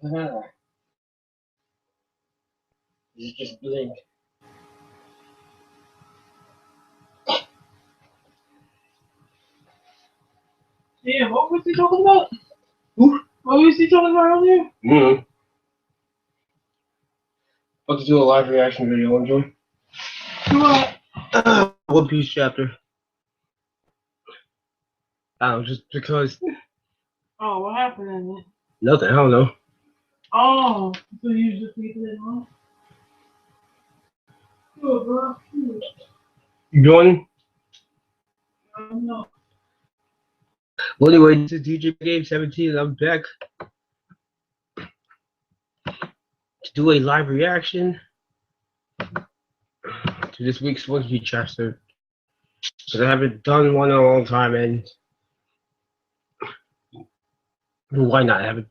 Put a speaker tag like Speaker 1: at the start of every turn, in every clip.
Speaker 1: Ah, you just blink.
Speaker 2: Yeah, what was he talking about?
Speaker 1: Who?
Speaker 2: What was he talking about earlier?
Speaker 1: About to do a live reaction video, enjoy.
Speaker 2: What?
Speaker 1: One Piece chapter. I don't know, just because.
Speaker 2: Oh, what happened in it?
Speaker 1: Nothing, I don't know.
Speaker 2: Oh, so you just leave it alone? Oh, bro.
Speaker 1: You joining?
Speaker 2: No.
Speaker 1: Well, anyway, this is DJ Game 17, and I'm back to do a live reaction to this week's One Piece chapter. Because I haven't done one in a long time, and why not? I haven't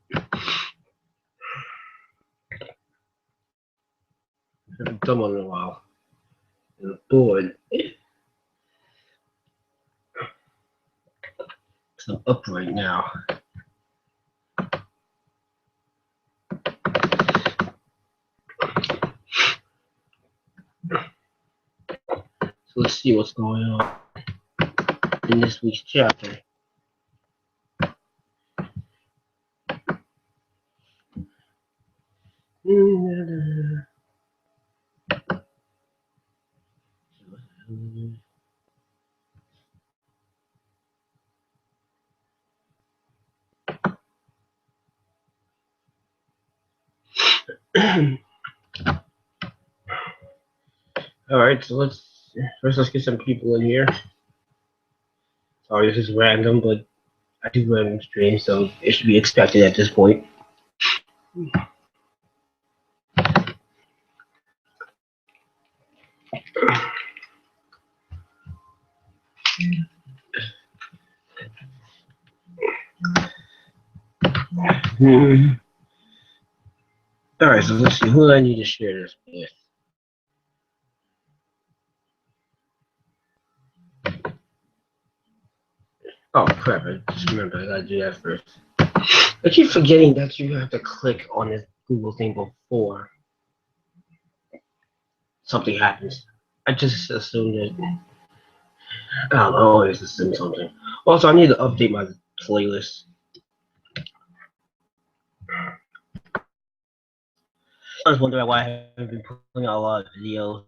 Speaker 1: done one in a while. And I'm bored. So I'm up right now. So let's see what's going on in this week's chapter. Alright, so let's get some people in here. Sorry, this is random, but I do random streams, so it should be expected at this point. Alright, so let's see, who do I need to share this with? Oh crap, I just remembered I gotta do that first. I keep forgetting that you have to click on this Google thing before something happens. I just assumed that, I don't know, I always assume something. Also, I need to update my playlist. I was wondering why I haven't been putting out a lot of videos.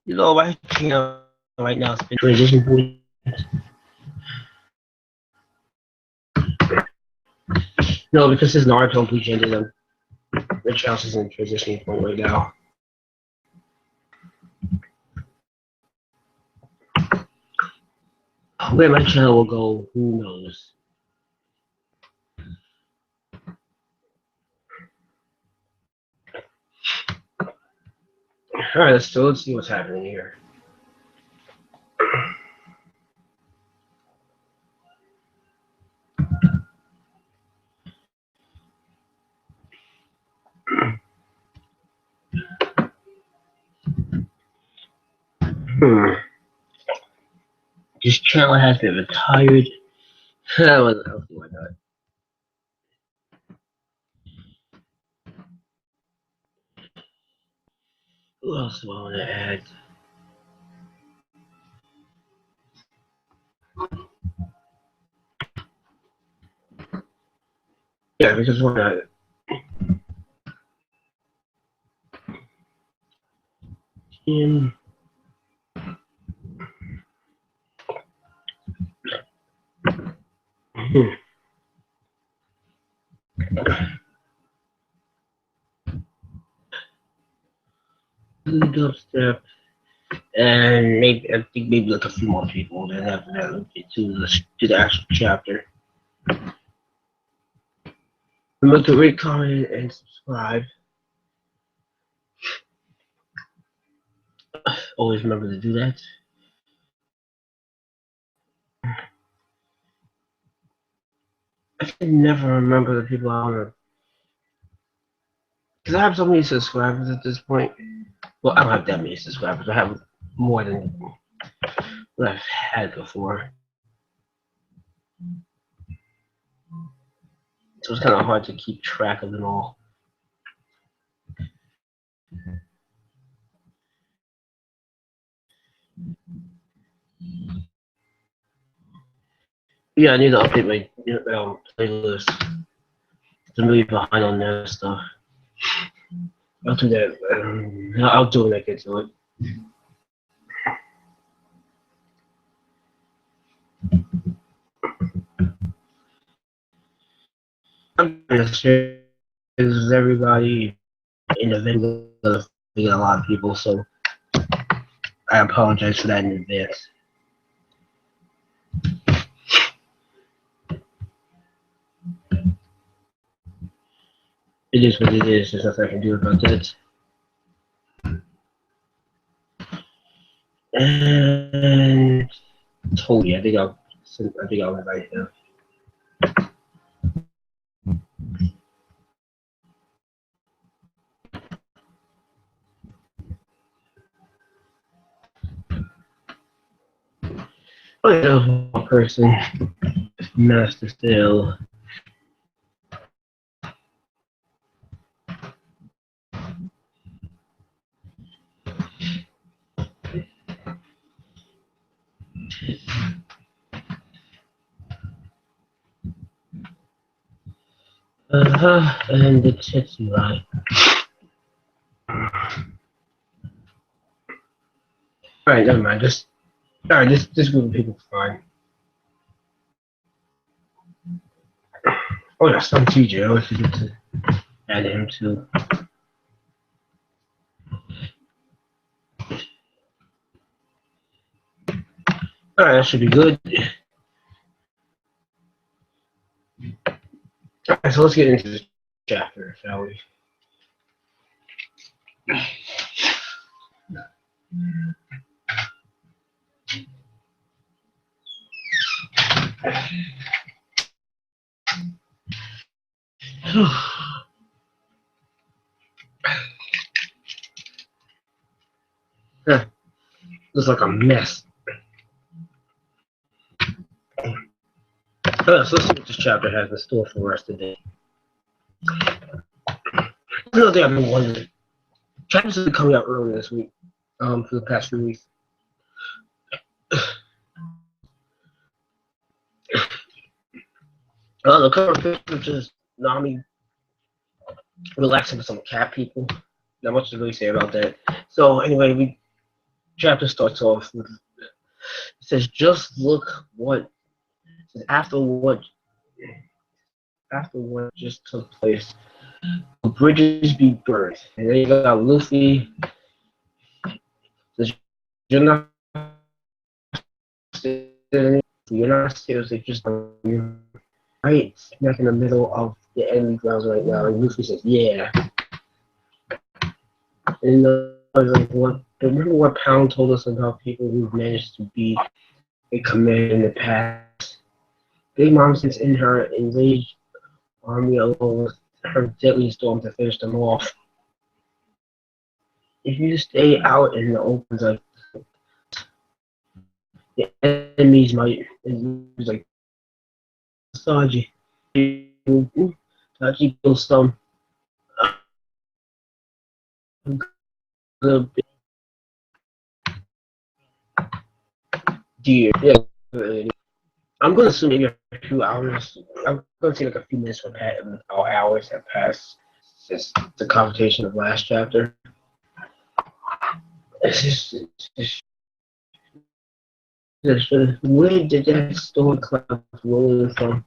Speaker 1: You know, my channel right now has been transition point. No, because this Naruto Bleach ended, Rich House is in transitioning point right now. Where my channel will go, who knows? Alright, so let's see what's happening here. This channel has been retired. What else do I got? Who else do I want to add? Yeah, because we're not. Dubstep, and maybe I think maybe like a few more people. Then after that, we'll get to the actual chapter. Remember to rate, comment, and subscribe. Always remember to do that. I can never remember the people I want to. Because I have so many subscribers at this point. Well, I don't have that many subscribers. I have more than what I've had before. So it's kind of hard to keep track of it all. Yeah, I need to update my playlist. I'm really behind on that stuff. I'll do that. I'll do it when I get to it. I'm gonna share this with everybody in the video. We get a lot of people, so I apologize for that in advance. It is what it is. There's nothing I can do about that. And Toby, I think I'll invite him. Oh yeah, one person, Master Still. And the Tootsie Line. Alright, never mind. This group of people is fine. Oh yeah, some TJ. I always forget to add him too. Alright, that should be good. Alright, so let's get into this chapter, shall we? Looks like a mess. So let's see what this chapter has in store for us today. Another thing I've been wondering. Chapters have been coming out early this week, for the past few weeks. The cover picture is just Nami relaxing with some cat people. Not much to really say about that. So anyway, chapter starts off with, it says, just look what, after what just took place, bridges be birthed. And then you got Luffy, says, you're not seriously, just you're right smack in the middle of the enemy grounds right now. And Luffy says, yeah. And I was like, what? Remember what Pound told us about people who've managed to be a command in the past? Big Mom sits in her enraged army alone with her deadly storm to finish them off. If you stay out in the open, like the enemies might, it's like Sanji, Sanji kills some good deer. Yeah, I'm gonna assume maybe a few hours. I'm gonna say like a few minutes or hours have passed since the conversation of last chapter. It's just where did that storm cloud rolling from?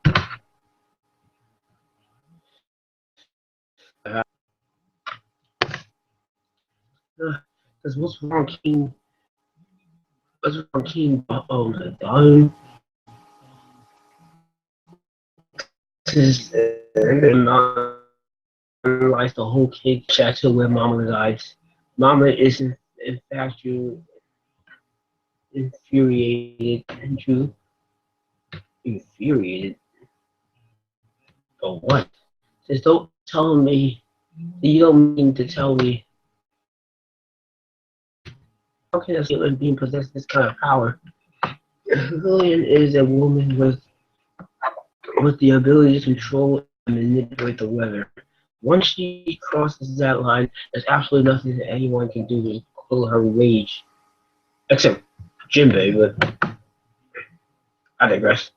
Speaker 1: Because what's wrong, King? What's wrong, King? Oh my God. This is like the whole cake chapter where Mama resides. Mama is in fact you infuriated, and you infuriated. But what? Just don't tell me. You don't mean to tell me. How can a human being possess this kind of power? Lillian is a woman with the ability to control manipulate the weather. Once she crosses that line, there's absolutely nothing that anyone can do to cool her rage. Except Jinbei, but I digress.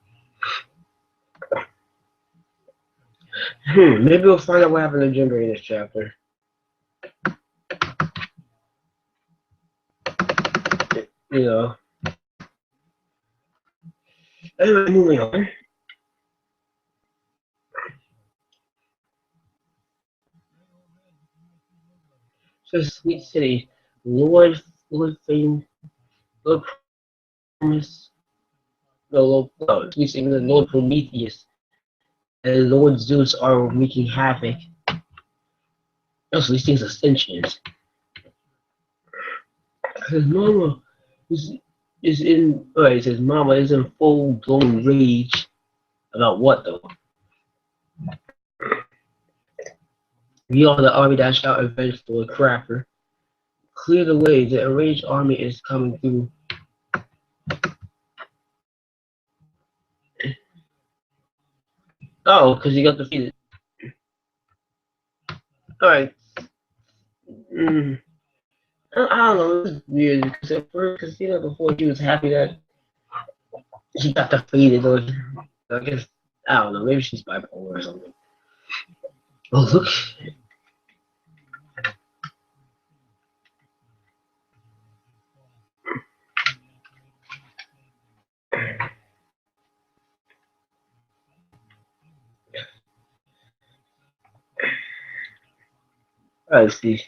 Speaker 1: Maybe we'll find out what happened to Jinbei in this chapter. You know. Anyway, moving on. So, Sweet City, Lord Fame, Lord Promise, Sweet City, Lord Prometheus, and Lord Zeus are wreaking havoc. Also, these things are sentient. His mama is in. Alright, his mama is in full blown rage. About what though? We are the army that shall avenge the Cracker. Clear the way. The enraged army is coming through. Oh, because he got defeated. Alright. I don't know. It was weird because at first, because before he was happy that he got defeated, or I guess I don't know. Maybe she's bipolar or something. Oh look. I see.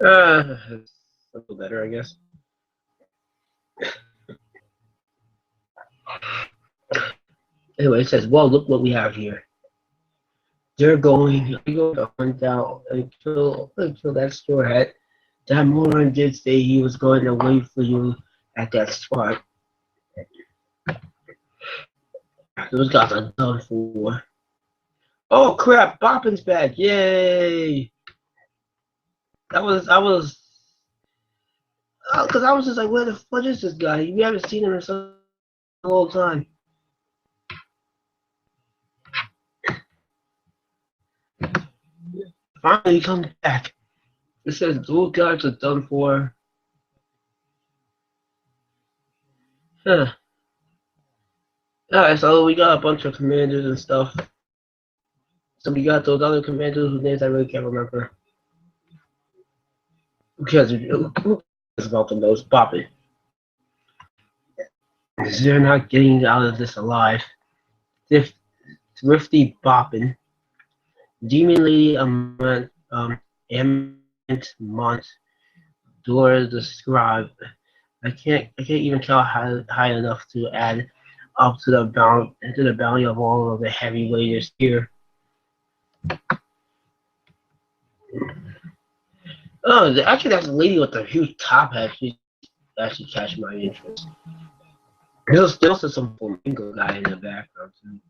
Speaker 1: It's a little better, I guess. Anyway, it says, well, look what we have here. They're going to hunt out until that store hat. That moron did say he was going to wait for you at that spot. Those guys are done for. Oh crap, Boppin's back. Yay! I was because I was just like, where the fuck is this guy? We haven't seen him in so long time. Finally, he comes back. It says those guys are done for. Huh. Alright, so we got a bunch of commanders and stuff. So we got those other commanders whose names I really can't remember. Who cares about them? Those Boppin. They're not getting out of this alive. Thrifty Boppin. Demon Lady Amant Dora the Scribe. I can't even count high enough to add up to the bounty of all of the heavyweighters here. Oh, actually, that's a lady with a huge top hat. She actually catch my interest. There's still some flamingo guy in the background too.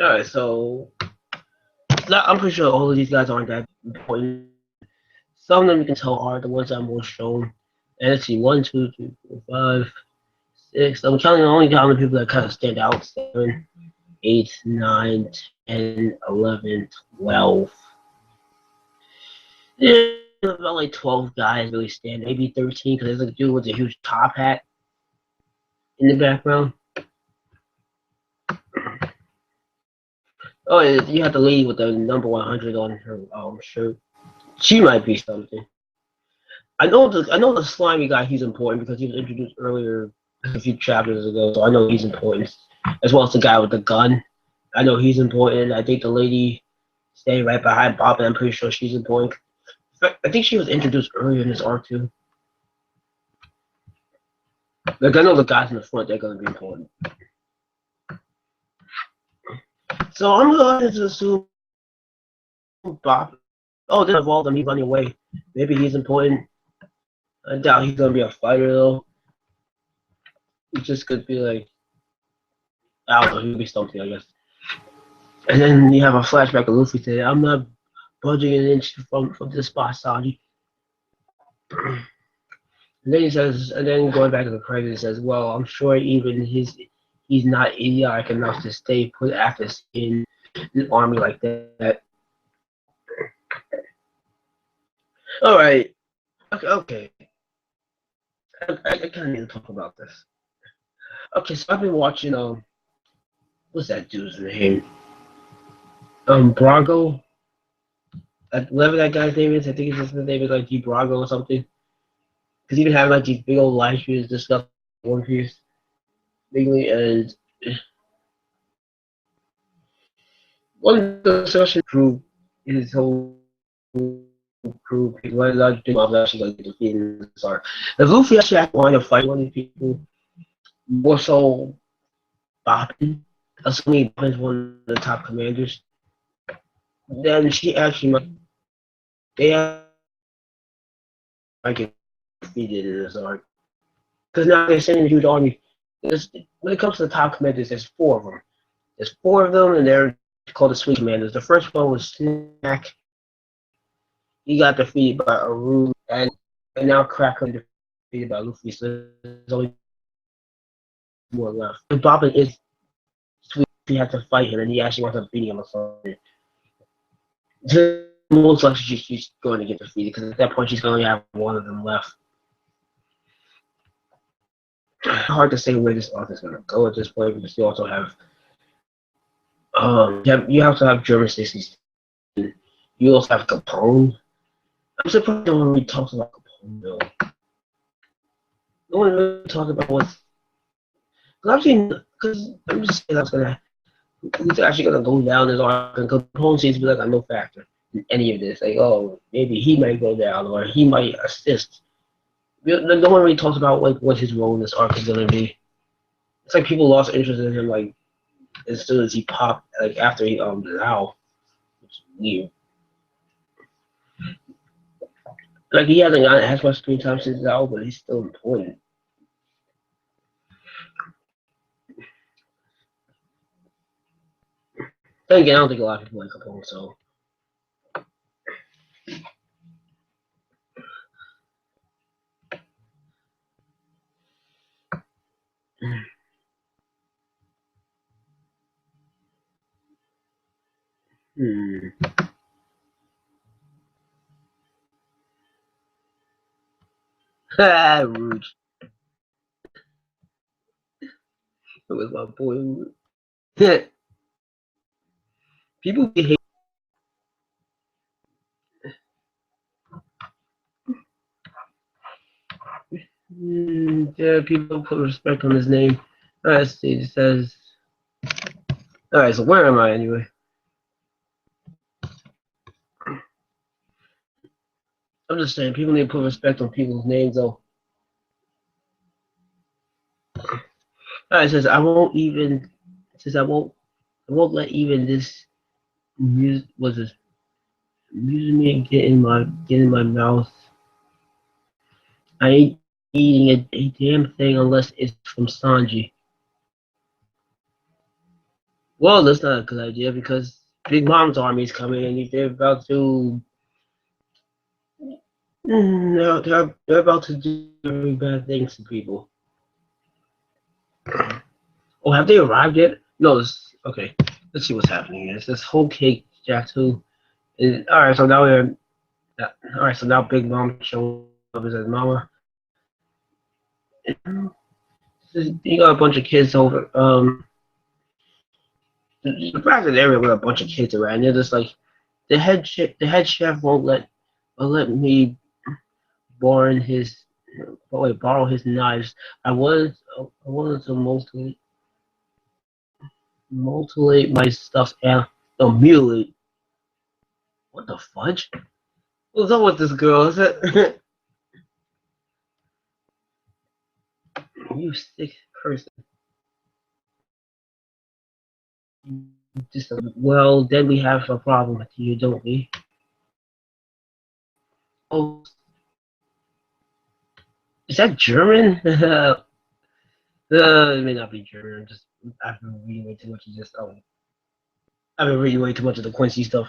Speaker 1: Alright, so I'm pretty sure all of these guys aren't that important. Some of them you can tell are the ones that are more shown. And let's see, 1, 2, 3, 4, 5, 6. I'm only counting the people that kind of stand out. 7, 8, 9, 10, 11, 12. Yeah, about like 12 guys really stand. Maybe 13 because there's a dude with a huge top hat in the background. Oh, you have the lady with the number 100 on her shirt. She might be something. I know the slimy guy. He's important because he was introduced earlier a few chapters ago. So I know he's important, as well as the guy with the gun. I know he's important. I think the lady staying right behind Bob, and I'm pretty sure she's important. I think she was introduced earlier in this arc too. Like I know the guys in the front, they're gonna be important. So I'm going to assume Bob. Oh, they involved him. He's running away. Maybe he's important. I doubt he's gonna be a fighter though. He just could be like, I don't know. He could be something, I guess. And then you have a flashback of Luffy saying, "I'm not budging an inch from this spot, Sanji." And then he says, and then going back to the credit, he says, "Well, I'm sure even he's not idiotic enough to stay put after seeing an army like that." All right, okay. I kind of need to talk about this. Okay, so I've been watching what's that dude's name? Brago. Whatever that guy's name is, I think his name is like G Brago or something. Because he even have like these big old live streams discussing One Piece, mainly, and one of the discussion crew, his whole crew, people like doing mob actually like defeating the Star. If Luffy actually had to wind up fighting one of these people, more so Boppin, assuming Boppin's one of the top commanders, then she actually might, they might get defeated in this arc. Because now they're sending a huge army. When it comes to the top commanders, there's four of them. There's four of them, and they're called the Sweet Commanders. The first one was Snack. He got defeated by Aru, and now Cracker defeated by Luffy. So there's only more left. And Bobbin is Sweet. He had to fight him, and he actually winds up beating him or something. Most likely she's going to get defeated because at that point she's going to have one of them left. Hard to say where this arc is going to go at this point because you also have you also have German 60s. You also have Capone. I'm surprised no one really talks about Capone though. No one really talks about what's because I'm just saying that's gonna who's actually gonna go down this arc and Capone seems to be like a no factor in any of this. Like, oh, maybe he might go down or he might assist. No one really talks about like what his role in this arc is gonna be. It's like people lost interest in him like as soon as he popped, like after he now, which is weird. Like he hasn't gotten as much screen time since now, but he's still important. Then again, I don't think a lot of people like Capone, so Rude. It was my boy Rude. People behave. Yeah, people don't put respect on his name. Alright, let's see. It says. Alright, so where am I anyway? I'm just saying, people need to put respect on people's names, though. Alright, it says I won't even. It says I won't let even this music was this music get in my mouth. I ain't eating a damn thing unless it's from Sanji. Well, that's not a good idea because Big Mom's army is coming and they're about to. No, they're about to do very bad things to people. Oh, have they arrived yet? No. Okay. Let's see what's happening here. It says whole cake Jatu. All right, so now we're. All right, so now Big Mom shows up as his mama. You got a bunch of kids over. The private area with a bunch of kids around. They're just like the head chef won't let me borrow his knives. I wanted to mutilate my stuffed animal. No, mutilate. What the fudge? What's up with this girl? Is it you sick person? Just well, then we have a problem with you, don't we? Oh, is that German? It may not be German. Just I've been reading way too much of this. I've been reading way too much of the Quincy stuff.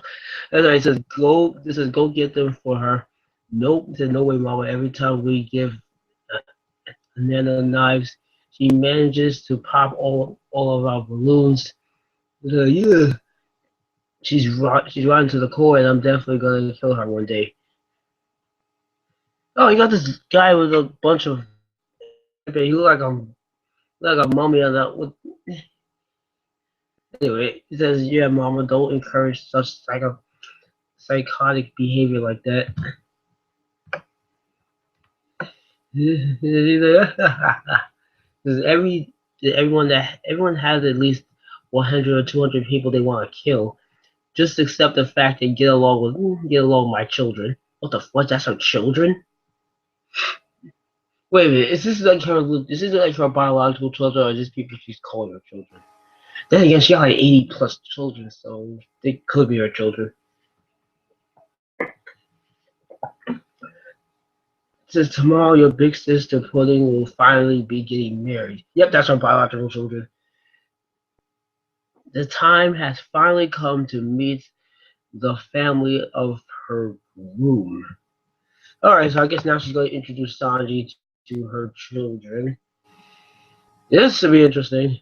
Speaker 1: As I says, go. This is go get them for her. Nope, said no way, Mama. Every time we give Nana knives, she manages to pop all of our balloons. Yeah, she's rotten to the core, and I'm definitely gonna kill her one day. Oh, you got this guy with a bunch of. He look like a mummy on that. Anyway, he says, "Yeah, Mama, don't encourage such psychotic behavior like that." Because everyone has at least 100 or 200 people they want to kill. Just accept the fact and get along with my children. What the fuck? That's her children? Wait a minute. Is this like her biological children, or is this people she's calling her children? Then again, she got like 80 plus children, so they could be her children. It says tomorrow your big sister Pudding will finally be getting married. Yep, that's her biological children. The time has finally come to meet the family of her womb. Alright, so I guess now she's going to introduce Sanji to her children. This should be interesting.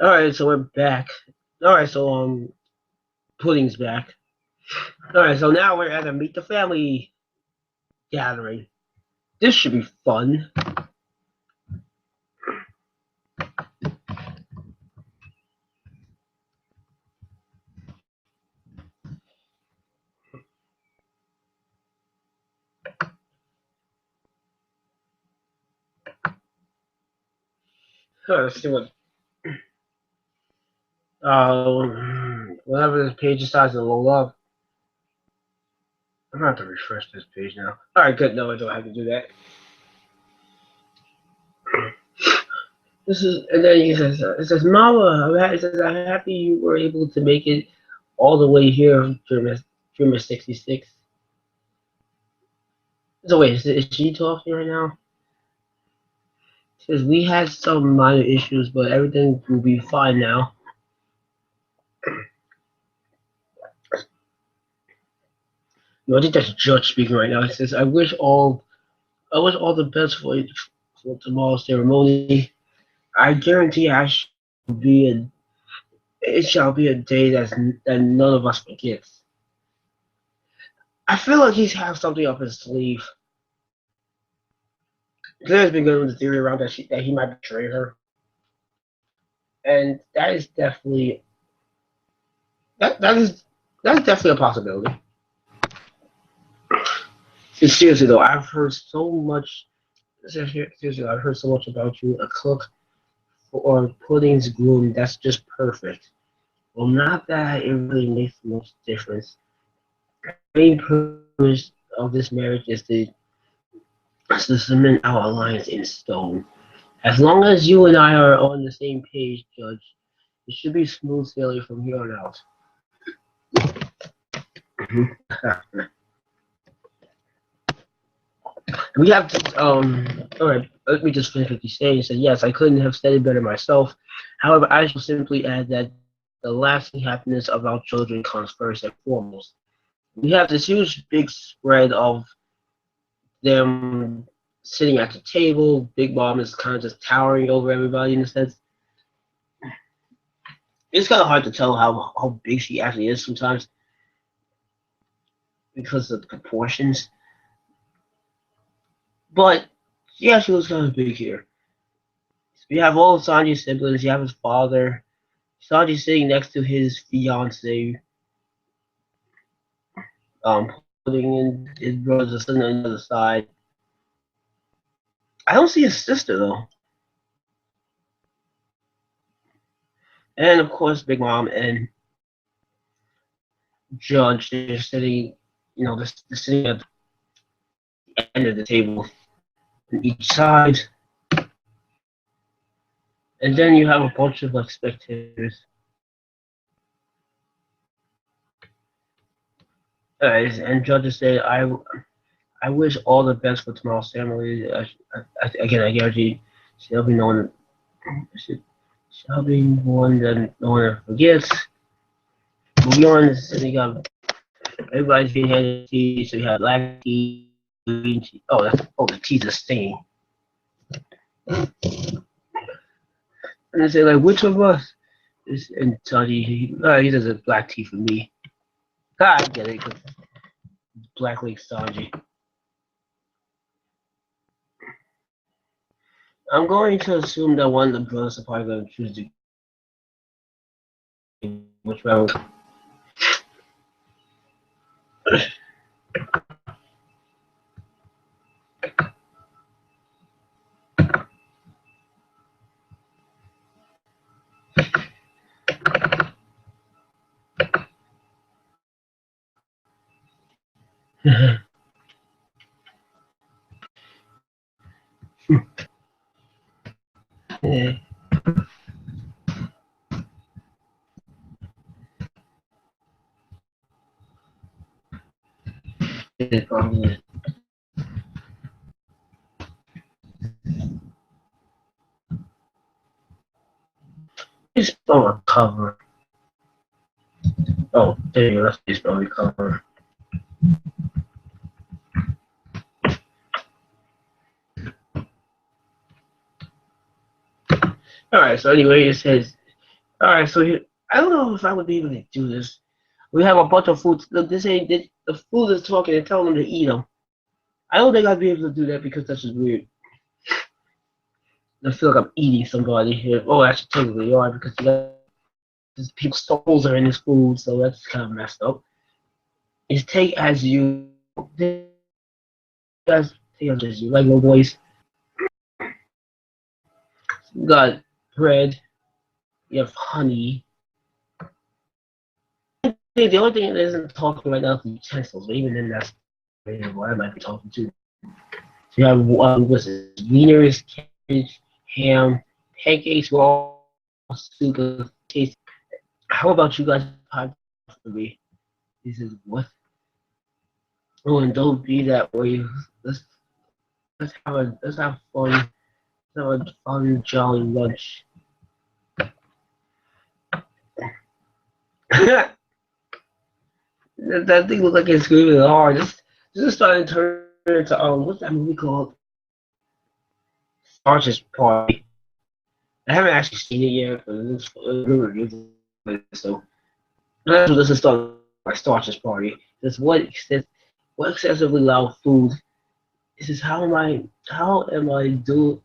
Speaker 1: Alright, so we're back. Alright, so Pudding's back. Alright, so now we're at a meet the family gathering. This should be fun. Let's see what whenever this page decides to load up. I'm gonna have to refresh this page now. Alright, good. No, I don't have to do that. This is, and then it says, Mama, I'm happy you were able to make it all the way here, Dreamer 66. So wait, is she talking right now? It says, we had some minor issues, but everything will be fine now. No, I think that's Judge speaking right now. It says, I wish all the best for tomorrow's ceremony. I guarantee it shall be a day that none of us forgets. I feel like he's have something up his sleeve. There's been going with the theory around that he might betray her, and that is definitely that's definitely a possibility. Seriously though, I've heard so much. Seriously, I've heard so much about you. A cook or Pudding's groom. That's just perfect. Well, not that it really makes much difference. The main purpose of this marriage is to cement our alliance in stone. As long as you and I are on the same page, Judge, it should be smooth sailing from here on out. We have to, alright, let me just finish what you say. He said, yes, I couldn't have said it better myself. However, I shall simply add that the lasting happiness of our children comes first and foremost. We have this huge big spread of them sitting at the table. Big Mom is kind of just towering over everybody in a sense. It's kind of hard to tell how big she actually is sometimes because of the proportions. But yeah, she was kind of big here. We have all of Sanji's siblings. You have his father. Sanji's sitting next to his fiance. Putting in his brother's sitting on the other side. I don't see his sister though. And of course, Big Mom and Judge, they're sitting, they're sitting at the end of the table on each side. And then you have a bunch of like spectators. And Judge is saying, I wish all the best for tomorrow's ceremony. Again, I guarantee she'll be one that no one forgets. Moving on, sitting up Everybody's being handed tea, so you have black tea, green tea. The tea's a stain. And I say like, which of us? And Tony, he does a black tea for me. I get it, cause Black Lake Sanji. I'm going to assume that one of the brothers are probably going to choose the which round. Yeah. It probably is. It's on a cover. Oh, there you go. That's the spell cover. Alright, so anyway, it says, alright, so here, I don't know if I would be able to do this. We have a bunch of food. Look, this ain't, the food is talking and telling them to eat them. I don't think I'd be able to do that because that's just weird. I feel like I'm eating somebody here. Oh, actually, technically, you are because you got people's souls are in this food, so that's kind of messed up. It's take as you. Guys, take as you. Like no boys. You got bread. You have honey. The only thing that isn't talking right now is the utensils, but even then, that's what I might be talking to. So you have what's it? Wieners, cabbage, ham, pancakes, raw soup, taste. How about you guys pie for me? He says, what? Oh, and don't be that way. Let's let's have fun. Let's have a fun, jolly lunch. that thing looks like it's screaming hard. This is starting to turn into what's that movie called? Starches Party. I haven't actually seen it yet, but it looks good. So that's what this is starting like Starches Party. This what excessively loud food. This is how am I do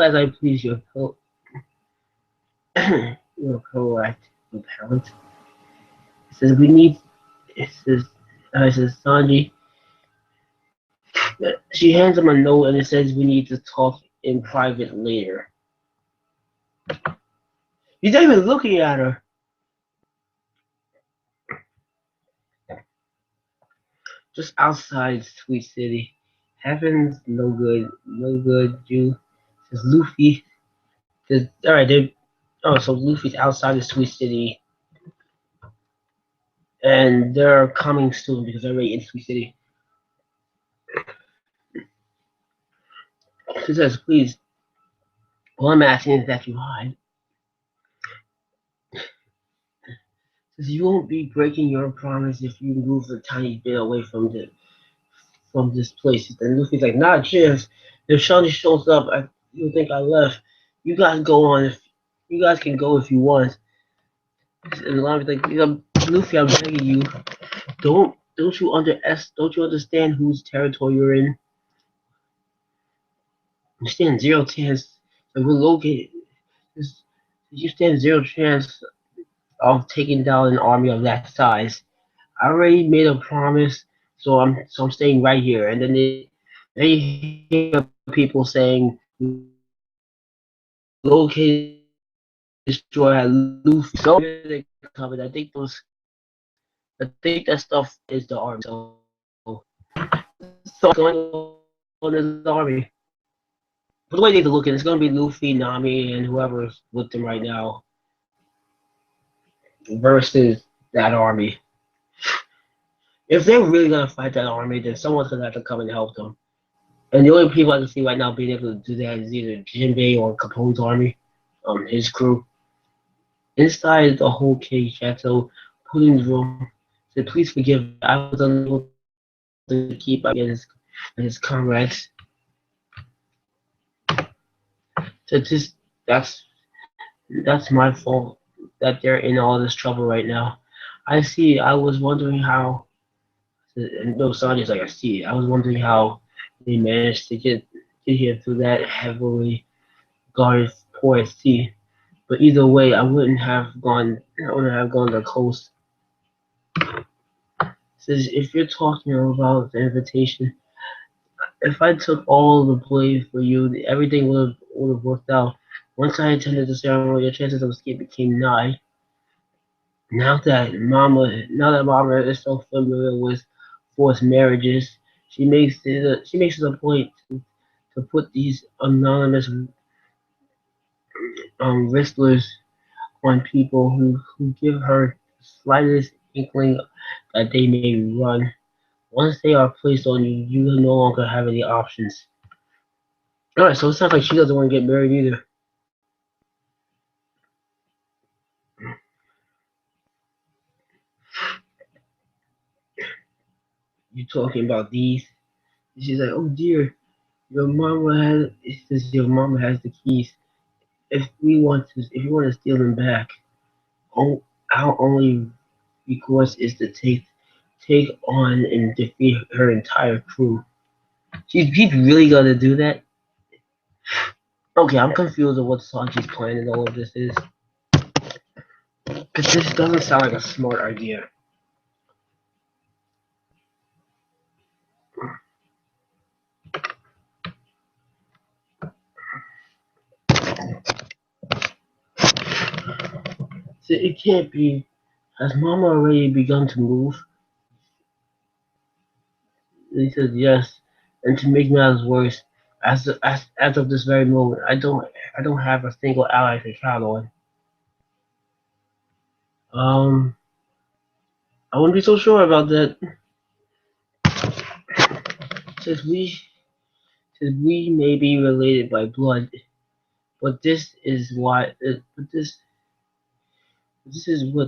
Speaker 1: as I please your your proactive parent. It says we need it says Sanji. She hands him a note and it says we need to talk in private later. He's not even looking at her. Just outside Sweet City. Heaven's no good. You says Luffy. Says, all right, so Luffy's outside the Sweet City, and they're coming soon because they're already in Sweet City. She says, please, all I'm asking is that you hide. Says you won't be breaking your promise if you move a tiny bit away from this place. And Luffy's like, nah, cheers. If Shawnee shows up, you'll think I left. You guys go on. You guys can go if you want. And Lami's like, Luffy, I'm begging you, don't you understand whose territory you're in? You stand zero chance. Like we're located. You stand zero chance of taking down an army of that size. I already made a promise, so I'm staying right here. And then they hear people saying located destroy Luffy. So they covered. I think that stuff is the army. So going on this army. But the way they look at it, it's gonna be Luffy, Nami, and whoever's with them right now versus that army. If they're really gonna fight that army, then someone's gonna have to come and help them. And the only people I can see right now being able to do that is either Jinbei or Capone's army, his crew. Inside the whole cage chateau, Pudding's room. Said, please forgive me. I was unable to keep up with his comrades. So that's that's my fault that they're in all this trouble right now. I see. I was wondering how. No, Sonya's like I see. I was wondering how they managed to get here through that heavily guarded port at sea. But either way, I wouldn't have gone. I wouldn't have gone to the coast. Says if you're talking about the invitation, if I took all the blame for you, everything would have worked out. Once I attended the ceremony, your chances of escape became nigh. Now that Mama is so familiar with forced marriages, she makes it a point to put these anonymous wrestlers on people who give her the slightest inkling that they may run. Once they are placed on you, you no longer have any options. Alright, so it sounds like she doesn't want to get married either. You talking about these? She's like, oh dear, your mama has the keys. If you want to steal them back, oh, our only recourse is to take on and defeat her entire crew. He's really gonna do that? Okay, I'm confused of what Sanji's plan in all of this is. Because this doesn't sound like a smart idea. So it can't be. Has Mama already begun to move? He says yes. And to make matters worse, as of this very moment, I don't have a single ally to count on. Um, I wouldn't be so sure about that. Since we since we may be related by blood, but this is what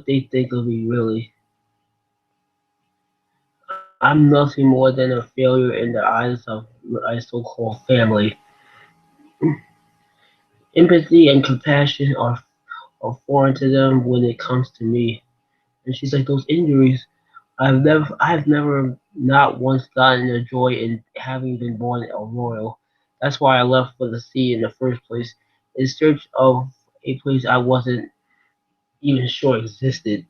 Speaker 1: they think of me really. I'm nothing more than a failure in the eyes of my so-called family. Empathy and compassion are foreign to them when it comes to me. And she's like, those injuries, I've never not once gotten the joy in having been born a royal. That's why I left for the sea in the first place, in search of a place I wasn't even sure existed.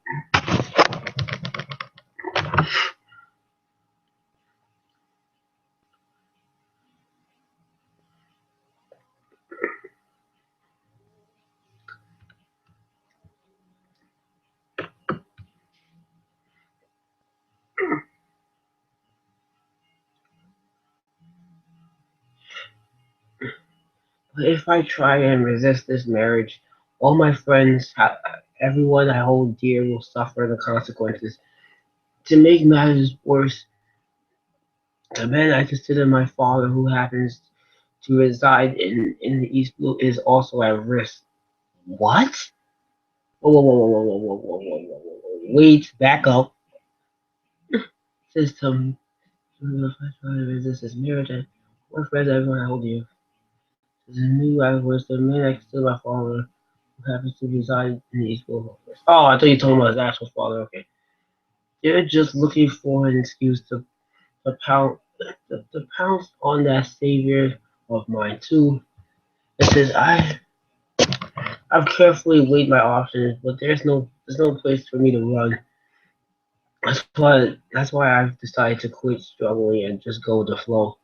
Speaker 1: But if I try and resist this marriage, all my friends, everyone I hold dear will suffer the consequences. To make matters worse, the man I consider my father, who happens to reside in the East Blue, is also at risk. What? Whoa, whoa, whoa, whoa, whoa, whoa, whoa, whoa, whoa, whoa. Wait, back up. System. If I try to resist this marriage, what friends everyone I hold dear. There's a new I was the man I consider my father, who happens to reside in the East Blue. Oh, I thought you were talking about his actual father. Okay. They're just looking for an excuse to pounce on that savior of mine too. It says I've carefully weighed my options, but there's no place for me to run. That's why I've decided to quit struggling and just go with the flow.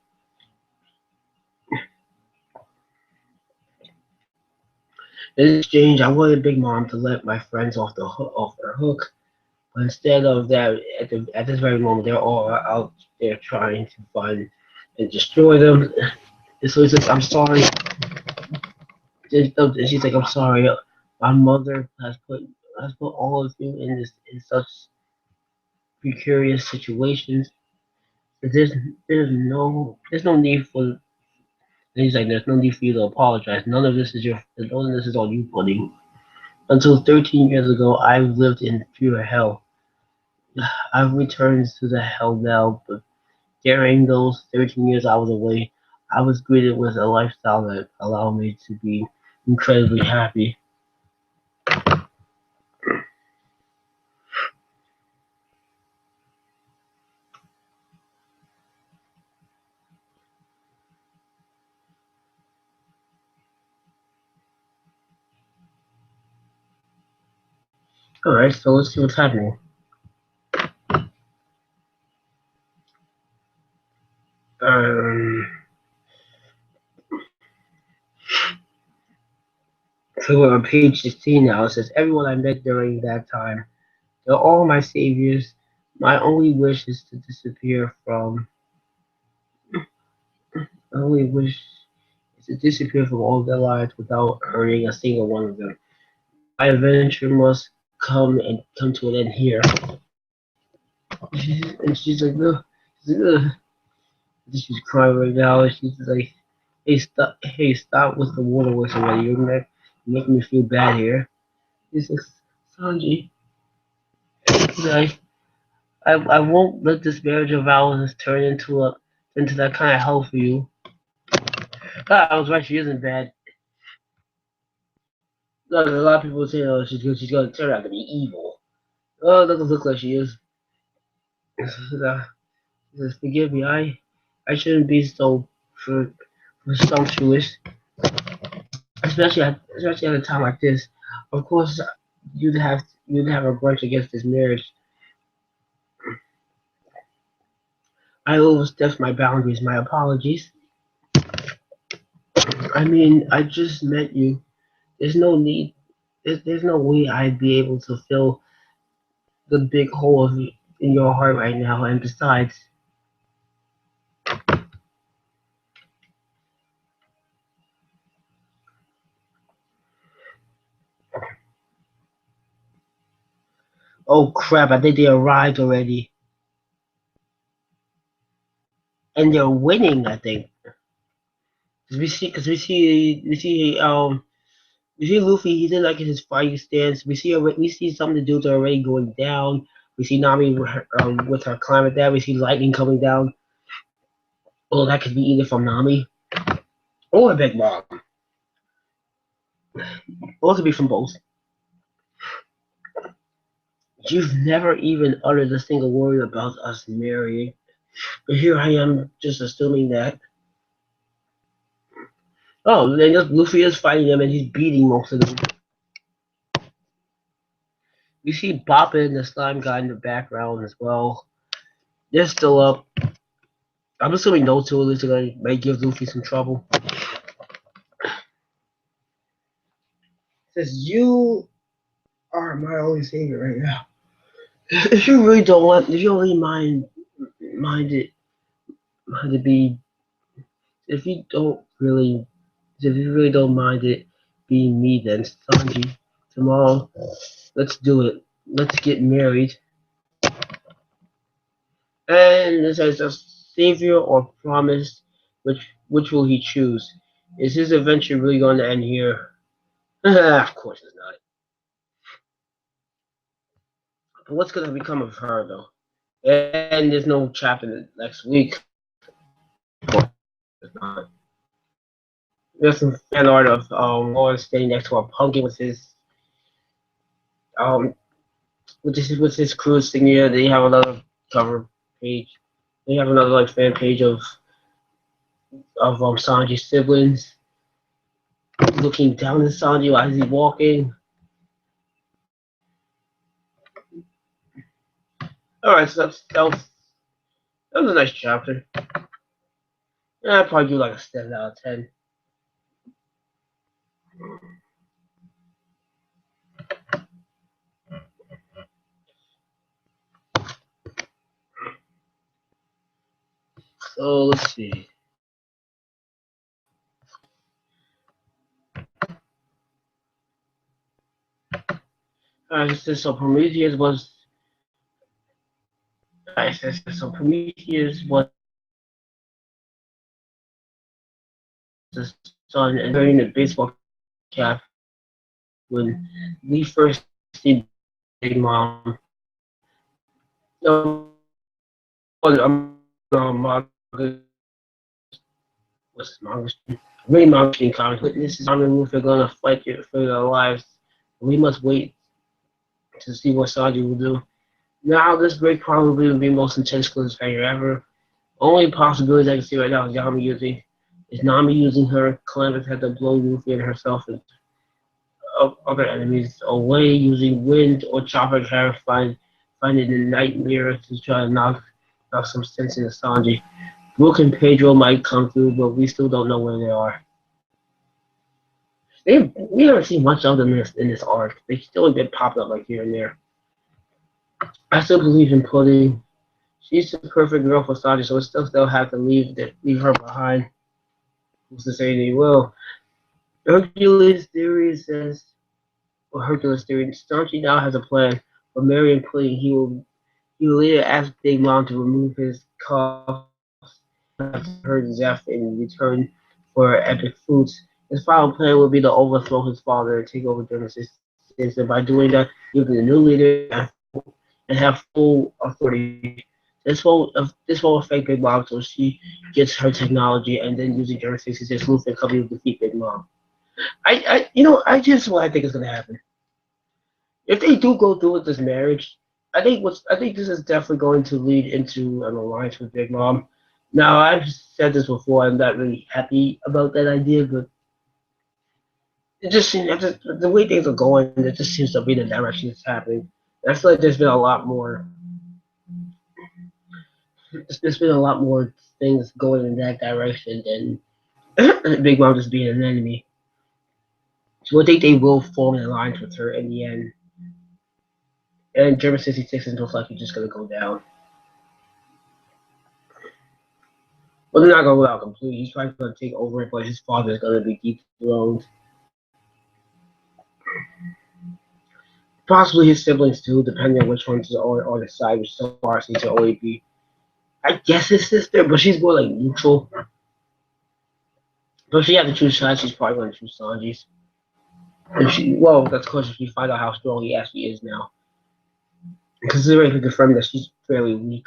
Speaker 1: In exchange, I wanted Big Mom to let my friends off their hook, but instead of that, at this very moment, they're all out there trying to find and destroy them. And so he says, "I'm sorry." And she's like, "I'm sorry. My mother has put all of you in such precarious situations. There's there's no need for." And he's like, "There's no need for you to apologize. None of this is on you, buddy. Until 13 years ago, I lived in pure hell. I've returned to the hell now, but during those 13 years I was away, I was greeted with a lifestyle that allowed me to be incredibly happy. Alright, so let's see what's happening. Um, so we're on page 16 now. It says, everyone I met during that time, they're all my saviors. My only wish is to disappear from, my only wish is to disappear from all their lives without hurting a single one of them. My adventure must come to an end here. And she's like, no. She's like, ugh. She's crying right now. And she's like, hey, stop with the water whistle already. Making me feel bad here. He says, Sanji, I, I won't let this marriage of ours turn into that kind of hell for you. Ah, I was right. She isn't bad. Look, a lot of people say, oh, she's gonna turn out to be evil. Oh, it doesn't look like she is. He says, forgive me. I shouldn't be so for presumptuous, especially at a time like this. Of course, you'd have a grudge against this marriage. I overstepped my boundaries. My apologies. I mean, I just met you. There's no need. There's no way I'd be able to fill the big hole in your heart right now. And besides, oh crap! I think they arrived already, and they're winning. I think we see Luffy. He's in like his fighting stance. We see some of the dudes are already going down. We see Nami with her climate there. We see lightning coming down. Oh, that could be either from Nami or Big Mom, or it could be from both. You've never even uttered a single word about us marrying, but here I am just assuming that. Oh, then Luffy is fighting them and he's beating most of them. We see Boppa and the slime guy in the background as well. They're still up. I'm assuming those two at least are going may give Luffy some trouble. It says you are my only savior right now. If you really don't want, if you only mind it be, if you don't really, if you really don't mind it being me, then Sanji, tomorrow, let's do it. Let's get married. And it says a savior or promise, which will he choose? Is his adventure really going to end here? Of course it's not. But what's going to become of her though? And there's no chapter next week. There's some fan art of Lawrence standing next to a pumpkin um with his crew singing here. They have another cover page. They have another like fan page of Sanji's siblings looking down at Sanji as he's walking. Alright, so that was a nice chapter. Yeah, I'd probably do like a 7 out of 10. So let's see. So Prometheus was. So Prometheus was the son and wearing the baseball cap when we first see Big Mom. No, I'm what's his manga? Really manga stream comic. Witnesses on the roof are gonna fight for their lives. We must wait to see what Sanji will do. Now, this break probably will be the most intense cliffhanger ever. Only possibilities I can see right now is Nami using her Columbus had to blow Luffy and herself and other enemies away using wind or chopper carrier finding the nightmare to try to knock some sense into Sanji. Brook and Pedro might come through, but we still don't know where they are. We haven't seen much of them in this arc. They've still been popping up like here and there. I still believe in Pudding. She's the perfect girl for Sanji, so we still have to leave her behind. Who's to say they will? Hercules theory says, or Hercules theory, Sanji now has a plan. For Mary and Pudding, he will later ask Big Mom to remove his cuffs after her death in return for epic foods. His final plan will be to overthrow his father and take over Genesis. And by doing that, he'll be the new leader and have full authority. This will affect Big Mom so she gets her technology and then using Genesis to just Luffy and company to defeat Big Mom. I just what I think is gonna happen. If they do go through with this marriage, I think this is definitely going to lead into an alliance with Big Mom. Now I've said this before, I'm not really happy about that idea, but it just seems the way things are going, it just seems to be the direction it's happening. I feel like there's been a lot more things going in that direction than Big Mom just being an enemy. So I think they will form an alliance with her in the end. And German 66 is most likely just going to go down. Well, they're not going to go out completely. He's probably going to take over it, but his father is going to be dethroned. Possibly his siblings too, depending on which ones are on his side, which so far seems to only be, I guess, his sister, but she's more like neutral. But if she had to choose sides, she's probably going to choose Sanji's. Well, that's because if you find out how strong he actually is now. Considering he confirmed that she's fairly weak.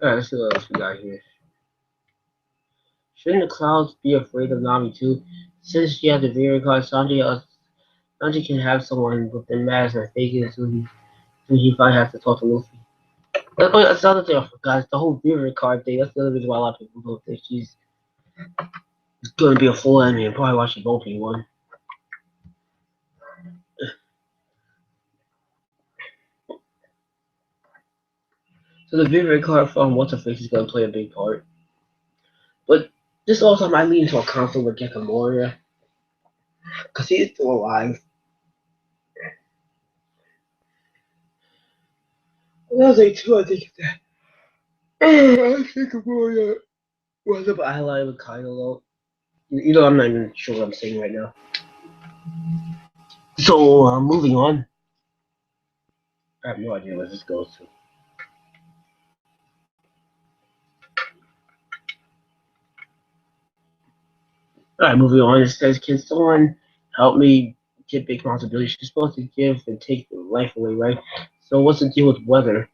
Speaker 1: Alright, let's see what else we got here. Shouldn't the clouds be afraid of Nami too? Since she has the very card, Sanji can have someone with the mask and fake it so he probably has to talk to Luffy. That's the other thing I forgot. The whole Vera card thing. That's the other reason why a lot of people don't think she's going to be a full enemy and probably why she won't be one. So the Vera card from What's Her Face is going to play a big part. But this also might lead into a conflict with Gekko Moria. Because he is still alive. Another too, I think that. I think Moria was up ally with Kylo. I'm not even sure what I'm saying right now. So, moving on. I have no idea where this goes to. Alright, moving on. It says, can someone help me get big responsibility? She's supposed to give and take life away, right? So what's the deal with weather?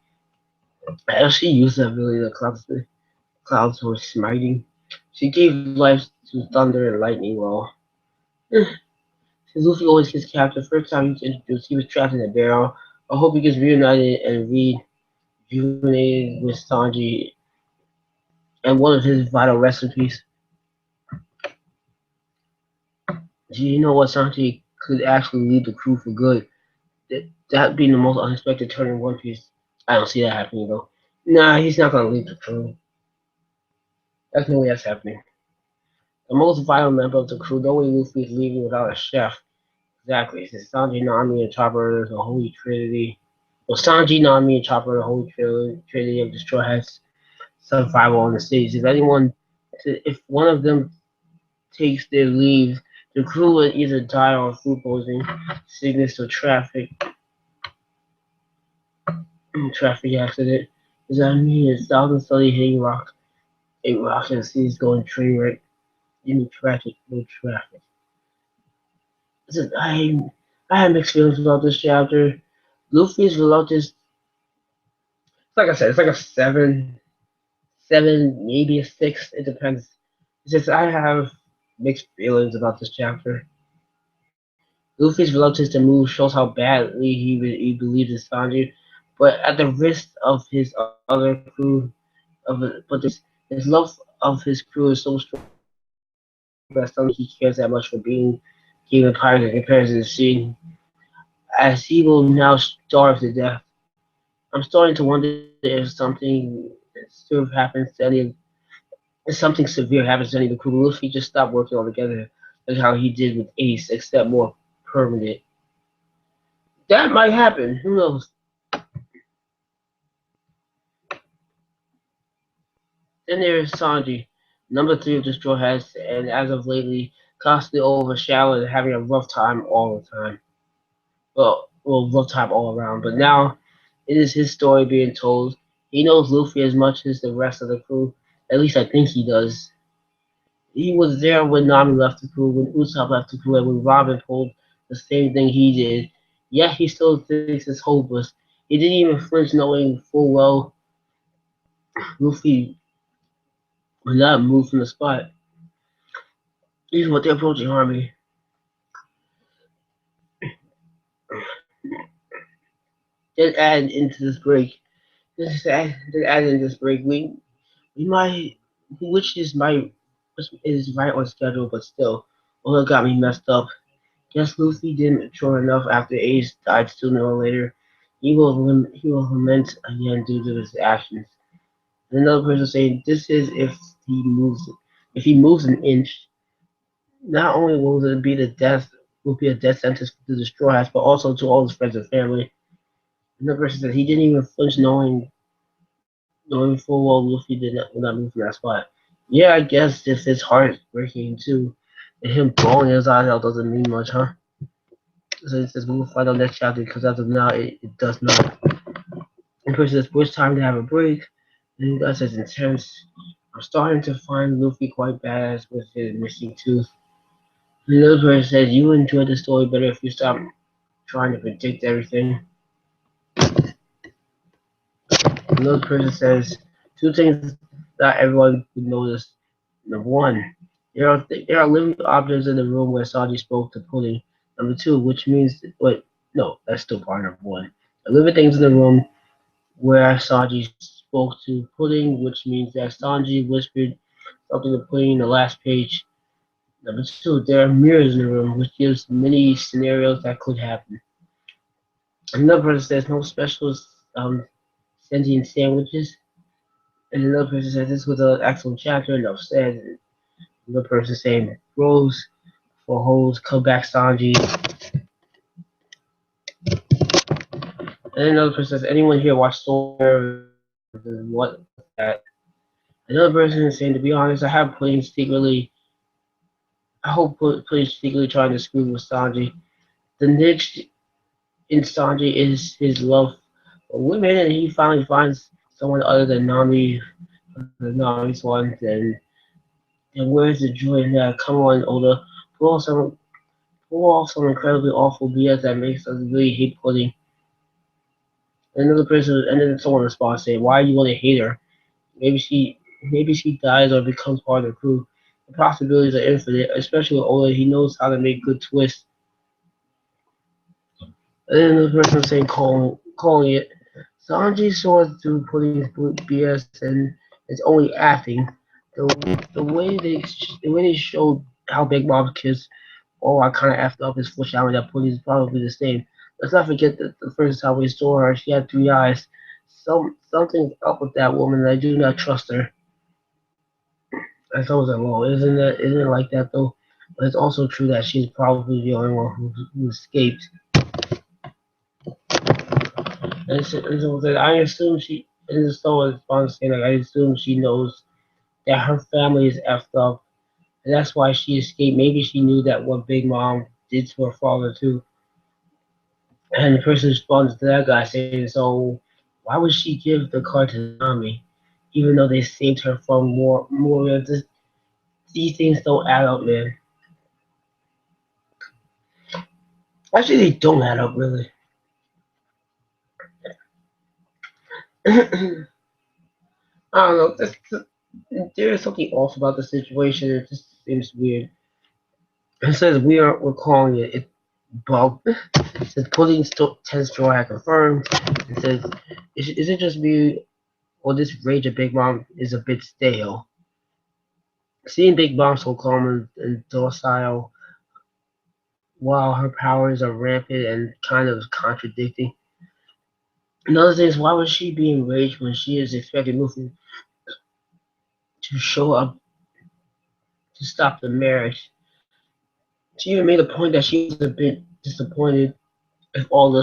Speaker 1: How she used that ability the clouds were smiting. She gave life to thunder and lightning. Well, since Luffy always gets captured, first time he was introduced, he was trapped in a barrel. I hope he gets reunited and rejuvenated with Sanji and one of his vital recipes. Do you know what Sanji could actually lead the crew for good? That being the most unexpected turn in One Piece. I don't see that happening though. Nah, he's not gonna lead the crew. That's no way that's happening. The most vital member of the crew, no way Luffy is leaving without a chef. Exactly. It's Sanji, Nami, and Chopper, the Holy Trinity. Well, Sanji, Nami, and Chopper, the Holy Trinity of Destroy has survival on the stage. If one of them takes their leave, the crew will either die on food poisoning, sickness, or traffic. traffic accident. Does that mean it's thousands suddenly hitting rock, eight rocks and seas going train wreck? Any tragic, no traffic. Listen, I have mixed feelings about this chapter. Luffy's reluctance, like I said, it's like a seven, maybe a six. It depends. It's just I have mixed feelings about this chapter. Luffy's reluctance to move shows how badly he believes in Sanji, but at the risk of his other crew, his love of his crew is so strong that some think he cares that much for being king of pirates in comparison to seeing as he will now starve to death. I'm starting to wonder if something sort of happens to any if something severe happens to any of the crew. Will Luffy just stop working altogether, like how he did with Ace, except more permanent? That might happen. Who knows? Then there's Sanji, number three of the Straw Hats, and as of lately, constantly overshadowed and having a rough time all the time. Rough time all around. But now it is his story being told. He knows Luffy as much as the rest of the crew. At least I think he does. He was there when Nami left the crew, when Usopp left the crew, and when Robin pulled the same thing he did. Yet he still thinks it's hopeless. He didn't even flinch knowing full well Luffy would not move from the spot. Even with the approaching army. Then add into this break. Then add in this break. We might, which is my, which is right on schedule, but still, all got me messed up. Guess Luffy didn't mature enough after Ace died sooner or later. He will lament again due to his actions. And another person saying this is if he moves an inch, not only will it be will be a death sentence to the Straw Hats, but also to all his friends and family. Another person said he didn't even flinch knowing full well Luffy would not move from that spot. Yeah, I guess if his heart breaking too, and him bawling his eyes out doesn't mean much, huh? So it says we will find out next chapter because as of now it does not. And person says which time to have a break. And that says intense. I'm starting to find Luffy quite badass with his missing tooth. Another person says you enjoy the story better if you stop trying to predict everything. Another person says two things that everyone would notice. Number one, there are living objects in the room where Sanji spoke to Pudding. Number two, which means wait, no, that's still part of one. The living things in the room where Sanji spoke to Pudding, which means that Sanji whispered something to Pudding in the last page. Number two, there are mirrors in the room, which gives many scenarios that could happen. Another person says no special um, sentient sandwiches. And another person says this was an excellent chapter, enough said. Another person saying Rose for holes, come back Sanji. And another person says anyone here watch Soul? What's that? Another person is saying to be honest, I have Pudding secretly. I hope Pudding secretly trying to screw with Sanji. The niche in Sanji is his love for women, and he finally finds someone other than Nami, the Nami's one. Then where's the joy in that? Come on, Oda, pull off some incredibly awful BS that makes us really hate Pudding. Another person, and then someone responds saying, "Why do you want to hate her? Maybe she dies or becomes part of the crew. The possibilities are infinite, especially with Oda. He knows how to make good twists." And then the person saying, calling it. Sanji saw through Pudding's BS and it's only acting. The way they showed how Big Mom's kids all are kind of effed up is foreshadowing that Pudding is probably the same. Let's not forget that the first time we saw her, she had three eyes. Something's up with that woman, and I do not trust her. I thought was like, well, isn't it like that though? But it's also true that she's probably the only one who escaped. And so I assume she and so is fun saying like I assume she knows that her family is effed up, and that's why she escaped. Maybe she knew that what Big Mom did to her father too. And the person responds to that guy saying, "So Why would she give the card to Nami, even though they saved her from more of this? These things don't add up, man. Actually, they don't add up, really. I don't know. There is something off about the situation. It just seems weird. It says we're calling it. It bugged. It says putting test drawer had confirmed. It says is it just me or this rage of Big Mom is a bit stale? Seeing Big Mom so calm and docile while her powers are rampant and kind of contradicting. Another thing is why was she being enraged when she is expecting Luffy to show up to stop the marriage? She even made a point that she was a bit disappointed if all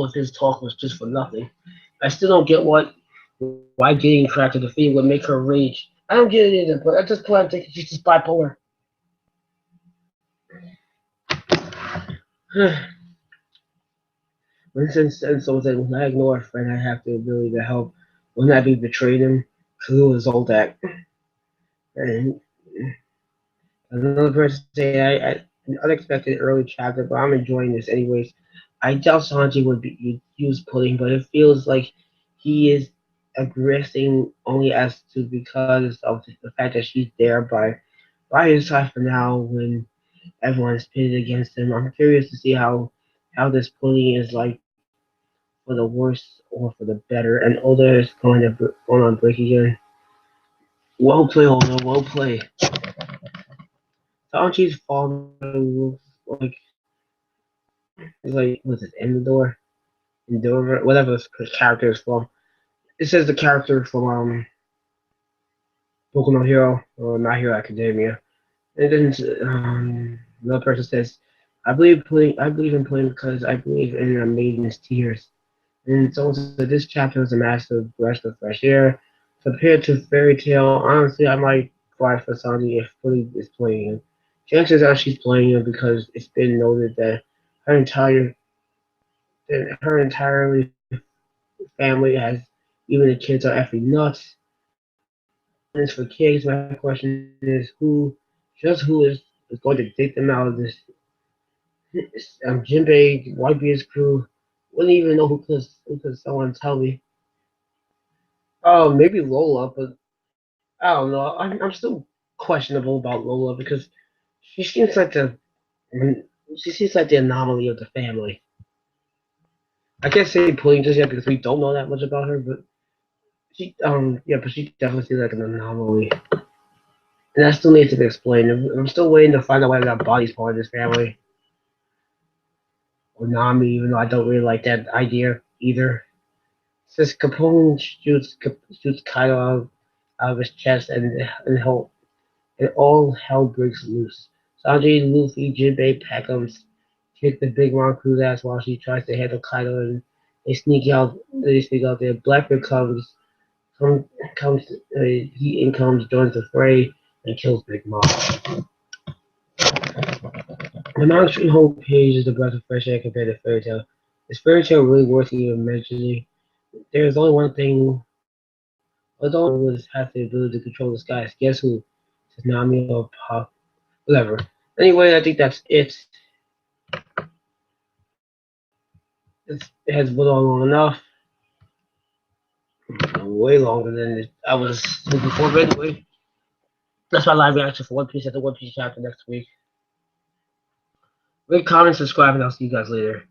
Speaker 1: of his talk was just for nothing. I still don't get why getting trapped to the field would make her rage. I don't get it either, but at this point I'm thinking she's just bipolar. Vincent and so said, when I ignore a friend, I have the ability to help. Wouldn't that be betraying him? Clue is all that. And another person say, I an unexpected early chapter, but I'm enjoying this anyways. I doubt Sanji would use pudding, but it feels like he is aggressing only as to because of the fact that she's there by his side for now when everyone is pitted against him. I'm curious to see how this pudding is like for the worse or for the better. And Oda is going on break again. Well play, Oda. Well play. Sanji's father looks like what's it, Endor, whatever the character is from. It says the character from Boku no Hero or My Hero Academia. And then another person says, I believe in playing because I believe in a maiden's tears. And so this chapter is a massive breath of fresh air. Compared to Fairy Tail, honestly, I might cry for Sanji if Fully is playing him. Chances are she's playing him because it's been noted that her entire her entirely family has even the kids are effing nuts. And as for kids, my question is who is going to take them out of this? Jinbei, Whitebeard's crew wouldn't even know who could someone tell me. Oh, maybe Lola, but I don't know. I'm still questionable about Lola because she seems like the she seems like the anomaly of the family. I can't say Pudding just yet because we don't know that much about her, but but she definitely seems like an anomaly. And that still needs to be explained. I'm still waiting to find out whether that body's part of this family. Or Nami, even though I don't really like that idea either. It says Capone shoots Kaido out of his chest and all hell breaks loose. Sanji, Luffy, Jinbei, Peckhams kick the Big Mom crew's ass while she tries to handle Kaido and they sneak out there. Blackbeard come, comes he incomes, joins the fray, and kills Big Mom. The Mountain homepage is the breath of fresh air compared to Fairy Tail. Is Fairy Tail really worth even mentioning? There is only one thing. Although was has the ability to control the skies. Guess who? Tsunami or Pop, whatever. Anyway, I think that's it. It has been on long enough. Way longer than I was looking for, but anyway. That's my live reaction for One Piece at the One Piece chapter next week. Rate, comment, subscribe, and I'll see you guys later.